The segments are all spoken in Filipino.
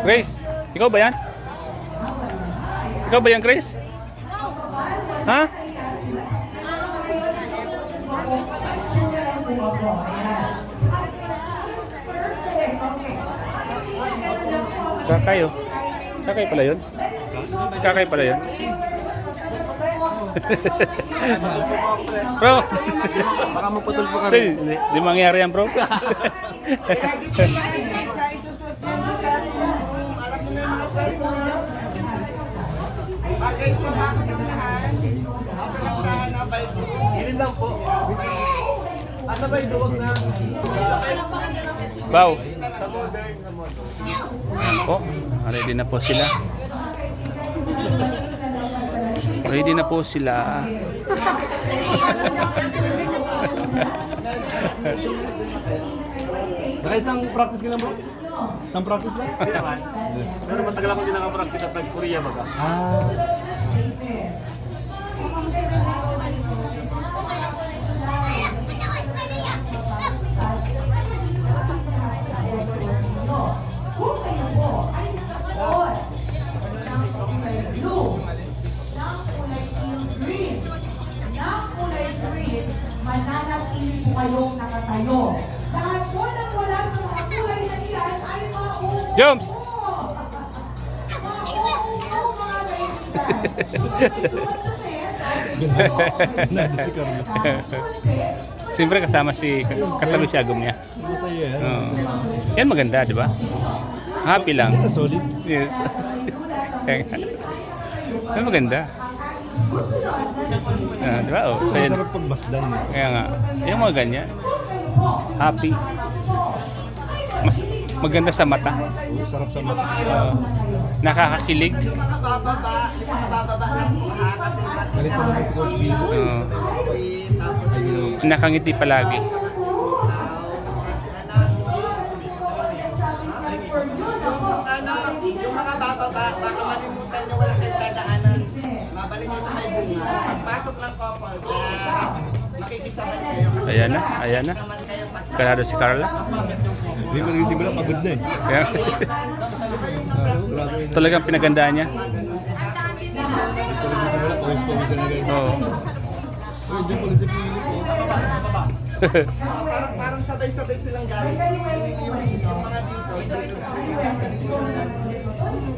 Grace, ikaw ba yan? Ikaw ba yan, Grace? Ha? Kakay oh. Kakay pala yun? Kakay pala yun? Bro! Baka magputol po kami. Di mangyari yan, bro. Bagay po mga kasamahan. Ako lang sa nabay ko. Hilin lang po. Asa ba yung duwag na? Bow. Sa modern na modern. Oh, ready na po sila. Ready na po sila. Naka-isang practice ka lang bro? Isang practice lang? Hindi naman. Pero matagal ako din naka-practice at nag-Korea baga. mananatili po kayong nakatayo. Lahat po nang wala sa mga kulay na iyan ay mauupo. Jumps! Mauupo mga kaibigan. Si Carlo. Siyempre kasama si katabi si Agom niya. Masaya yan. Yan maganda, di ba? Happy lang. Solid. Yes. Kaya nga. Yan maganda. Di ba? Oh, saya. Masarap pagmasdan. Kaya nga. Yung mga ganyan. Happy. Mas maganda sa mata. Sarap sa mata. Nakakakilig. Yung mga bababa lang po ha. Kasi Galit ko naman si Coach Bibo. tapos Nakangiti palagi. yung mga bababa, baka malimutan nyo wala kayong dadaanan. Mabalik nyo sa may bunga. Pagpasok ng couple, makikisabay kayo. Kasi Ayan na, ayan na. naman kayo pasok. Kalado si Carla. Hindi ko nag-isip lang, pagod na eh. Kaya, talagang pinagandaan niya. Pawis-pawisan na guys. Oo. Hindi ko nag-isip Parang sabay-sabay silang galing. Yung mga dito.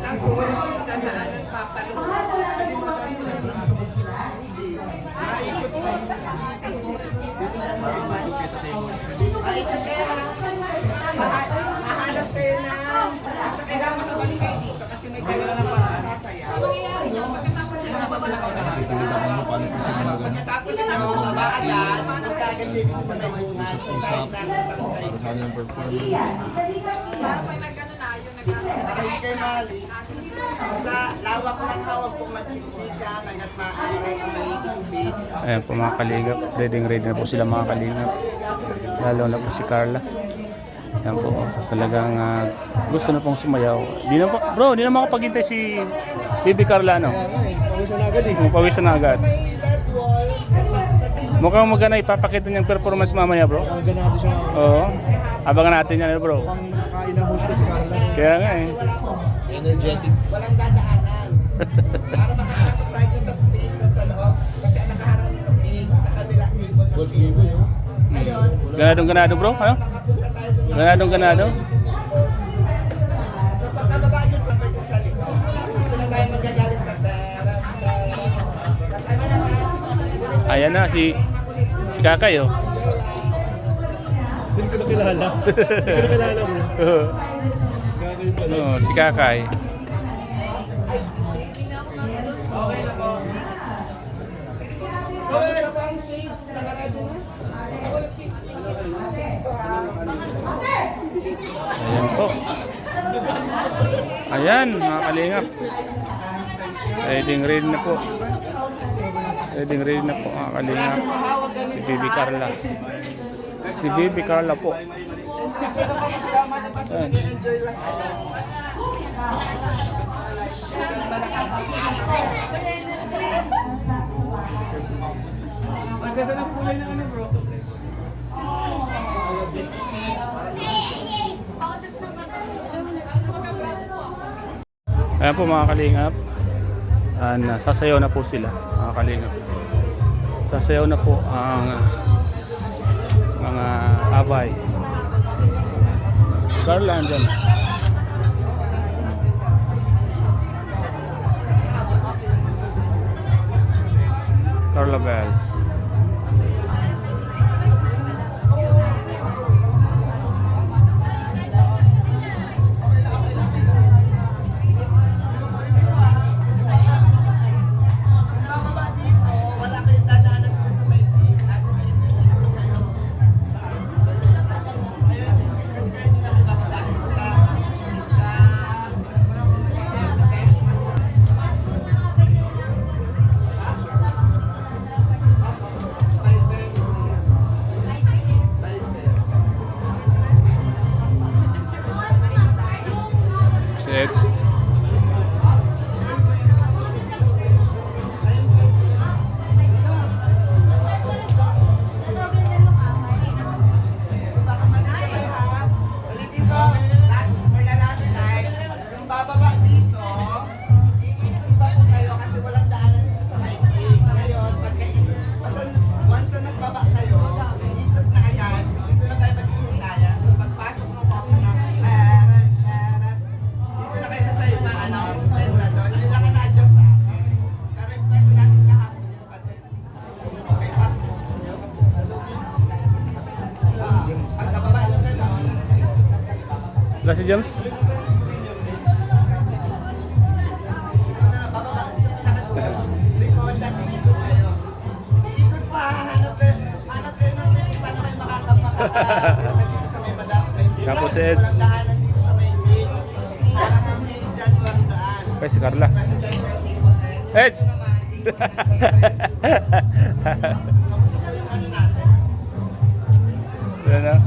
Ang suwal yung dadaanan, papalo. Maikot mo. Mahanap kayo na. Basta kailangan makabalik kayo dito kasi may kailangan na sasayaw. Pagkatapos nyo, babaagan, magkagan dito sa may bunga. Sa side na, sa para sa kanilang performance. para hindi kayo mali. Sa lawak ng hawak kung magsiksikan, hanggat maaari ang may space. Ayan po mga kalingap. Ready na po sila mga kalingap. Lalo na po si Carla. Ayan po. Talagang gusto na pong sumayaw. Di na po, bro, di na makapaghintay si Bibi Carla, no? Pawisan na agad eh. Pawisan na agad. Mukhang magana ipapakita niyang performance mamaya, bro. Ang ganado siya. Oo. Abangan natin yan, bro. Pang nakain ang host ko si Carla. Kaya nga eh. Energetic. Walang dadaanan. Para makakasok tayo sa space na sa loob. Kasi ang nakaharap nito sa kabila table. Coach Bibo yun. Ngayon, Ganadong ganado, bro. Ano? makapunta tayo doon. Ganadong ganado. So pagkababa nyo, pwede dun sa likod. Dito na tayo magagaling sa pera. Tapos ano naman, Ayan na si Kakay, oh. Hindi ko na kilala. Hindi ko na kilala bro. Gagawin pala. Oo, si Kakay. isa pang shades, nakarado na. Ayan po. Ayan, mga kalingap. Ready na po. Ready na po mga kalingap. Si Bibi Carla. Si Bibi Carla po. Tama na pa sa nag-enjoy lang. Ang ganda ng kulay ng ano bro. Ayan po mga kalingap. Sasayaw na po sila mga kalingap. Sasayaw na po ang mga abay. Carla andyan. Carla Bells. Bababa dito, wala kayong dadaanan dito sa may last minute. Ayun, kasi kayo hindi na kayo bababa. Six. Ulitin ko, for the last time, yung bababa dito, iikot pa po kayo kasi walang daanan dito sa hiking. Ngayon, pagka-ikot, once na nagbaba kayo, ikot na agad, dito na kayo maghihintayan. So pagpasok ng papa na, dito na kayo sa side na announcement na doon, yun lang ang na-adjust sa akin. Pero yung pwesto natin kahapon yung pati. Okay pa? So, pagkababa yung gano'n, Wala si James? bababa sa pinakadulo. Likod, that's ikot kayo. Ikot pa, hanap kayo ng paano kayo dito sa may madam. Tapos, Eds. Walang daanan dito sa may gate. Para kami dyan walang daan. Kay si Carla. Kasi dyan yung ikot eh. Eds! Tapos na yung ano natin. Wala na.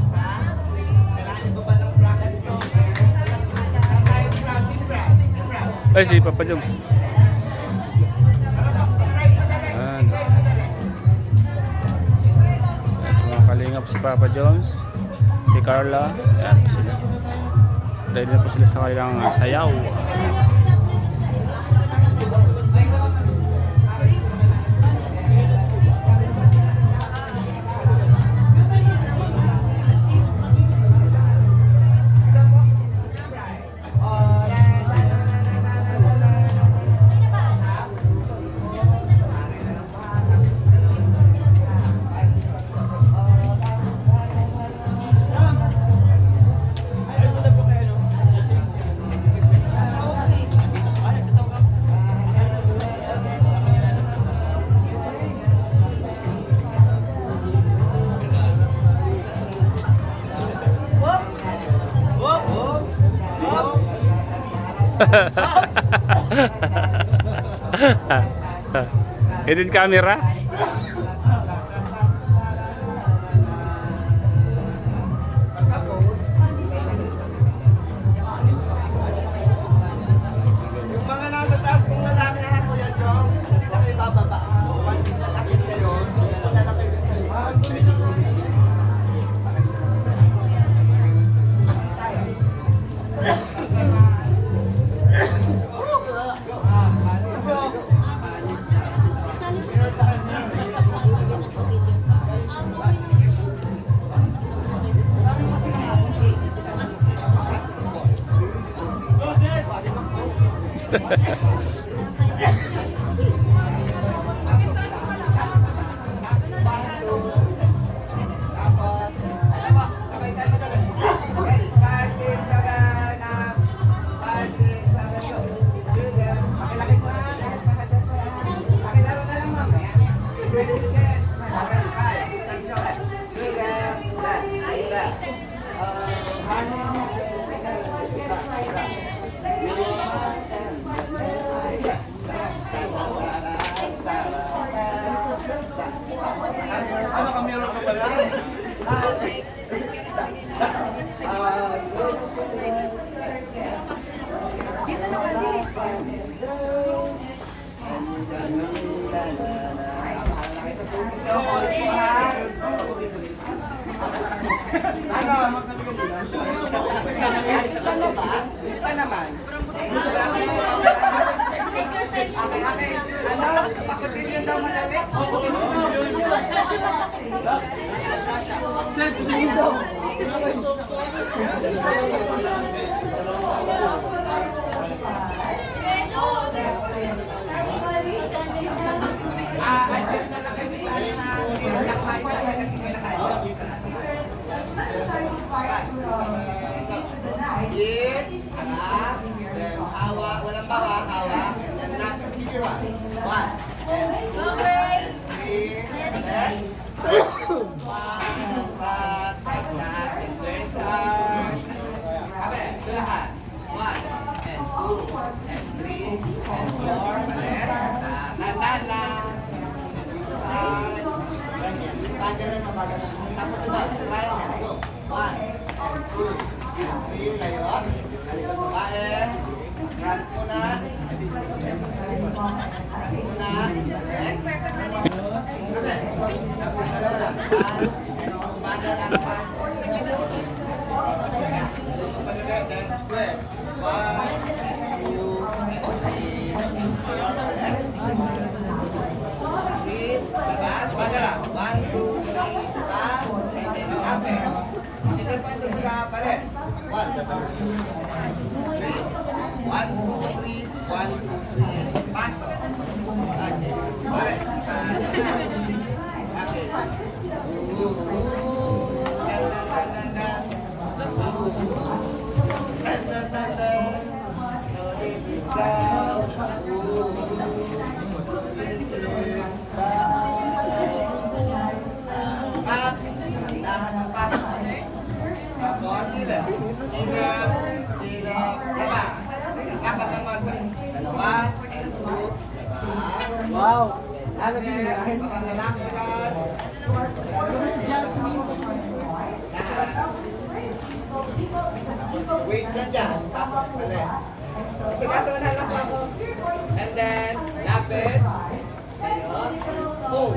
Kailangan yung baba ng bracket. Saan tayo sa team brand? Team brand. Ay, si Papa James. Right to the left. Ayan. Right to the left. Ayan, mga kalingap si Papa Jones, si Carla. Ayan po sila. Ready na po sila sa kanilang sayaw. Hidden camera. Yung mga nasa taas kong lalaki ha, Kuya Jong, hindi na kayo bababa. Once nag-akit kayo, isa lang kayo sa Tapos, ano ba? Sabay tayo magaling. Ready? 5, 6, 7, 5, 6, 7, go. Sugar. Pakilaki ko na. Pakilaro na lang mamaya. Sugar. Okay, 5, 6, 7. Sugar. Sugar. Ano ka meron ka pala? Okay. Adjust na lang kayo sa lakmay sa naging naka-adjust. As much as I would like to dedicate to the night, Hit, harap, then hawak, walang bawak, hawak, then not figure one. well, maybe Three, then, one, back, like that, and straight arm. Okay, ito lahat. One, and two, and three, and four, balik. Tandaan lang. Bagal na bagal na. Tapos ito, try na. Go. One, two, three, layo. Kalikot babae. Front muna. Muna. Next. Okay. Tapos dalawa lang. Bagal ang pass. Pagdaga, then square. One, two, and three, and four, balik. Labas, baga lang. 1, 2, 3, and then kape. Sige pa ito sa palit. 1, 2, 3, 1, 2, 3, paso. Okay. Palit. Kape. So this is down. Up, dahan ng paso. Tapos silap. Silap, silap, labas. Dapat ang mata. Dalawa, and two, labas. Wow! Alam niyo yan. Mga lalaki lahat. Wait na dyan. Tapos balik. Kasi kaso na lang ako. And then, lapit. Ayun. Boom.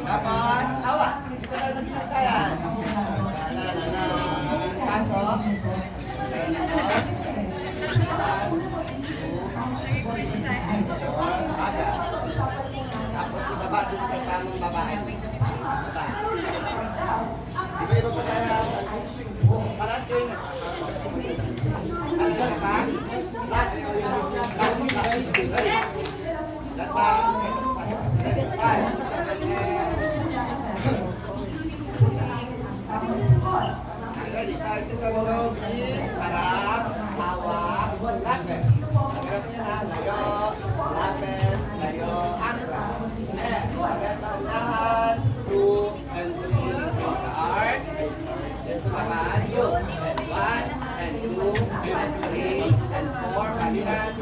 Tapos, hawak. Dito lang nakikita yan. Pasok. Tapos ibaba dun sa tamang babae. Baba. Sige, ibaba tayo. Paras kayo na. Ano na pa? Last. Latang. 5, 7, ready? Kasi sa loob, harap, hawak, lapis. Harap niya na, layo, lapis, layo, angka. Dahan, 2, and 3, start. Then tumakas, go. And 1, and 2, and 3, and 4, balikan. 1,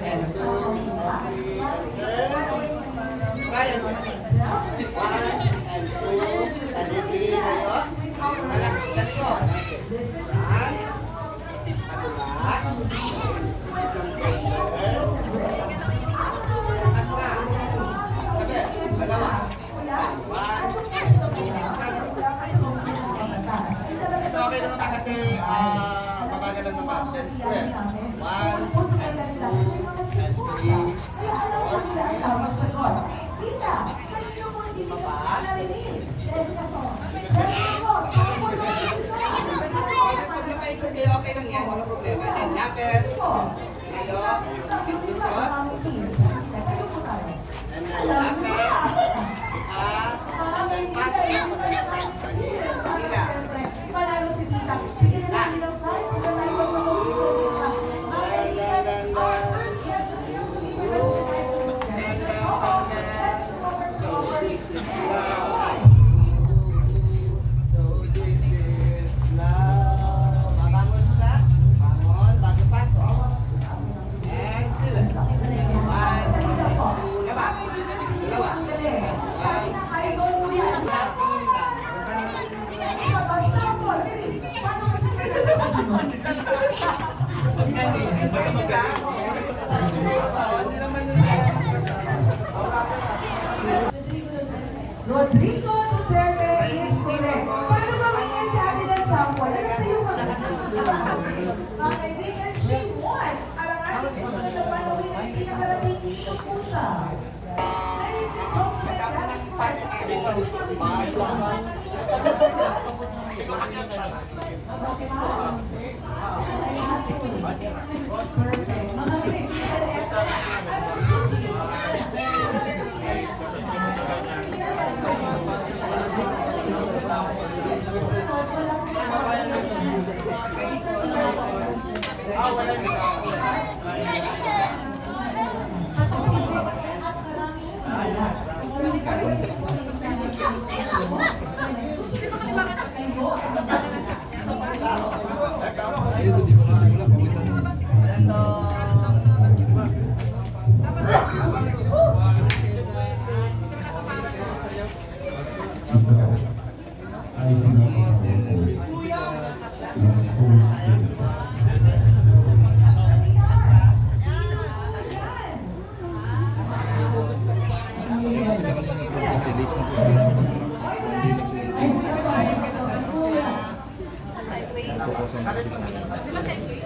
and 2, and 3, and turn. Try it. 1, and 2, and 3, layo. Malak, sa likod. Saan? Kabilat. Isang finger. At na. Sabi, dalawa. 1, 2, ito okay naman kasi mabagal lang naman. Then square. 1, and 2, and 3. Tita, kanino mo hindi mo Mapas. narinig? Jessica Song. Jessica Song, sample mo na ito. Okay lang yan. Walang problema. Then lapit. Layo. Sabi mo sa Ikot. aming team. Tayo po tayo. And then lapit. And then pasok lang mo na kanila. Panalo si Tita. Bigyan na natin ng prize. Huwag tayo magpatuloy dito. Mga kaibigan, our first guest revealed to be with us tonight. Jessica Song. Let's move over to our This is love. So this is love. Babangon sila. Bangon. Bago pasok. Next. Rodrigo Duterte is correct. Paano ba kanya sa atin ang sample? Ano tayo mga kaibigan, she won. Ang ating susunod na panuhin ay pinakarating dito po siya. Ladies and gentlemen, that is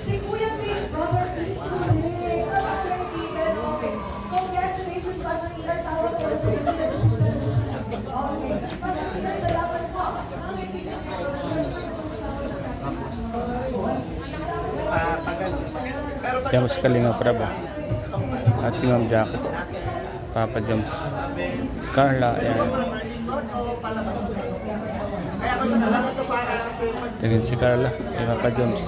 si Kuya Big Brother is correct. Mga kaibigan, okay. Congratulations, Pastor Ilan. Tawag po sa mga okay. Pastor Ilan, salamat po. Mga kaibigan, Yan si Kalinga Praba. At si Ma'am Jackie po. Papa Joms. Carla, ayan. Tingin si Carla, kay Papa Joms.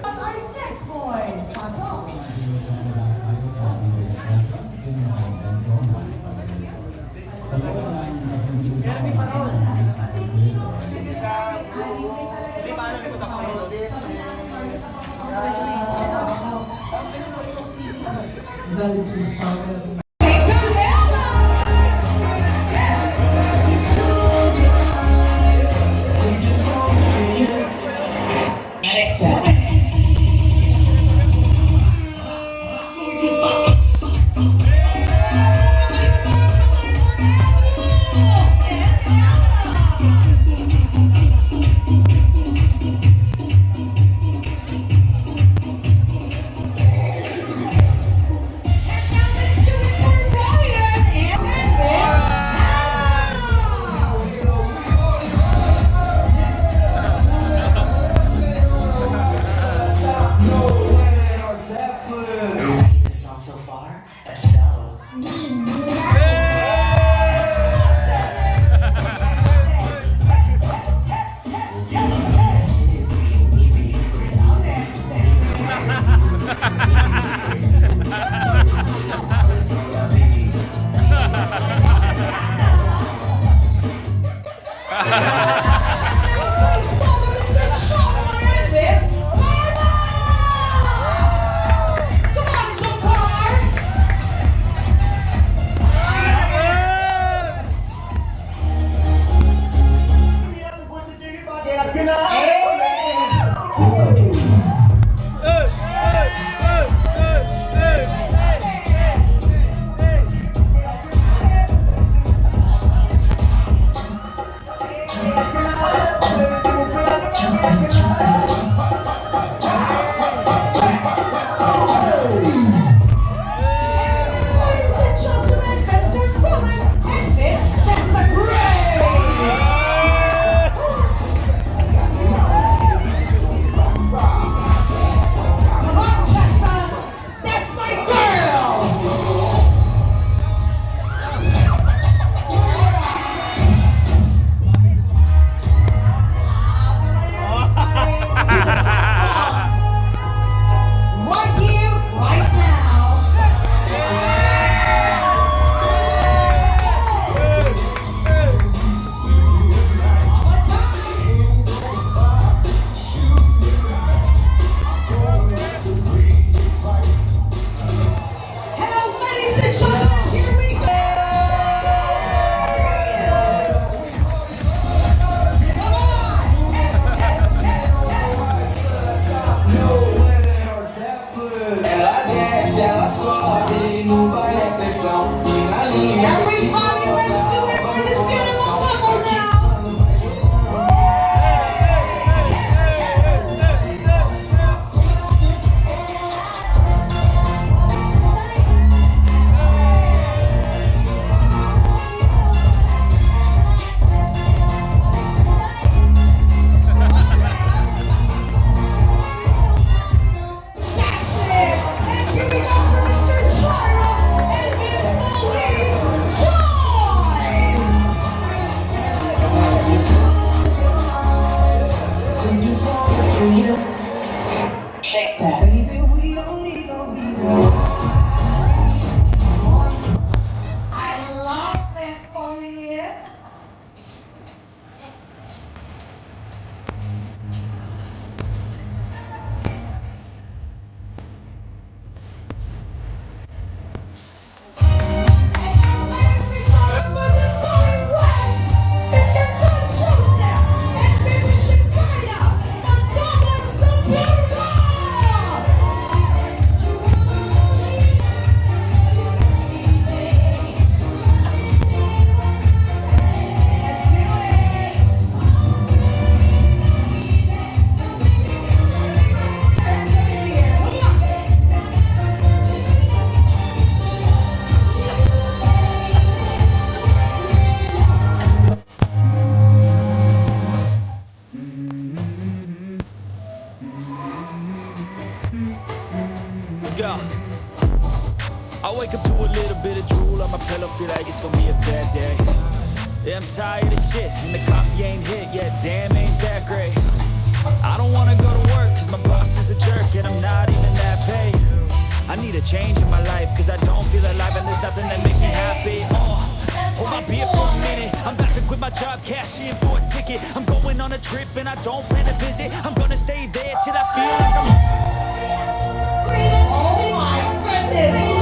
our next boys, pasok. Let's do it. Joey. Let's go. I wake up to a little bit of drool on my pillow, feel like it's gonna be a bad day. Yeah, I'm tired of shit, and the coffee ain't hit yet, damn, ain't that great. I don't wanna go to work, cause my boss is a jerk, and I'm not even that paid. I need a change in my life, cause I don't feel alive, and there's nothing that makes me happy. Hold my beer for a minute, I'm about to quit my job, cash in for a ticket. I'm going on a trip, and I don't plan to visit. I'm gonna stay there till I feel like I'm... Oh my goodness!